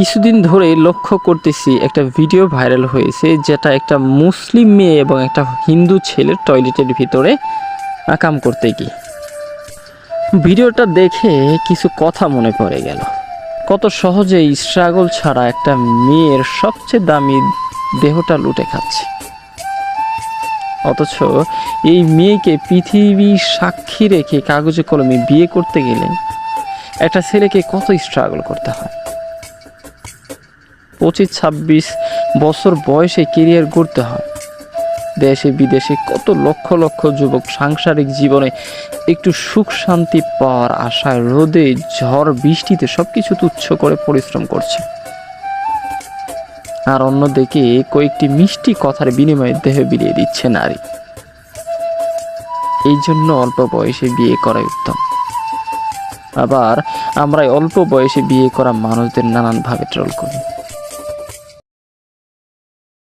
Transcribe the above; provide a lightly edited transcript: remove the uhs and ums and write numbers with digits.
কিছুদিন ধরে লক্ষ্য করতেছি একটা ভিডিও ভাইরাল হয়েছে, যেটা একটা মুসলিম মেয়ে এবং একটা হিন্দু ছেলের টয়লেটের ভিতরে আকাম করতে গিয়ে। ভিডিওটা দেখে কিছু কথা মনে পড়ে গেল। কত সহজে স্ট্রাগল ছাড়া একটা মেয়ের সবচেয়ে দামি দেহটা লুটে খাচ্ছে, অথচ এই মেয়েকে পৃথিবী সাক্ষী রেখে কাগজে কলমে বিয়ে করতে গেলে একটা ছেলেকে কত স্ট্রাগল করতে হয়। 25-26 বছর বয়সে কেরিয়ার গড়তে হয়। দেশে বিদেশে কত লক্ষ লক্ষ যুবক সাংসারিক জীবনে একটু সুখ শান্তি পাওয়ার আশায় রোদে ঝড় বৃষ্টিতে সবকিছু তুচ্ছ করে পরিশ্রম করছে, আর অন্যদিকে কয়েকটি মিষ্টি কথার বিনিময়ে দেহ বিলিয়ে দিচ্ছে নারী। এই জন্য অল্প বয়সে বিয়ে করাই উত্তম। আবার আমরা অল্প বয়সে বিয়ে করা মানুষদের নানানভাবে ট্রোল করি।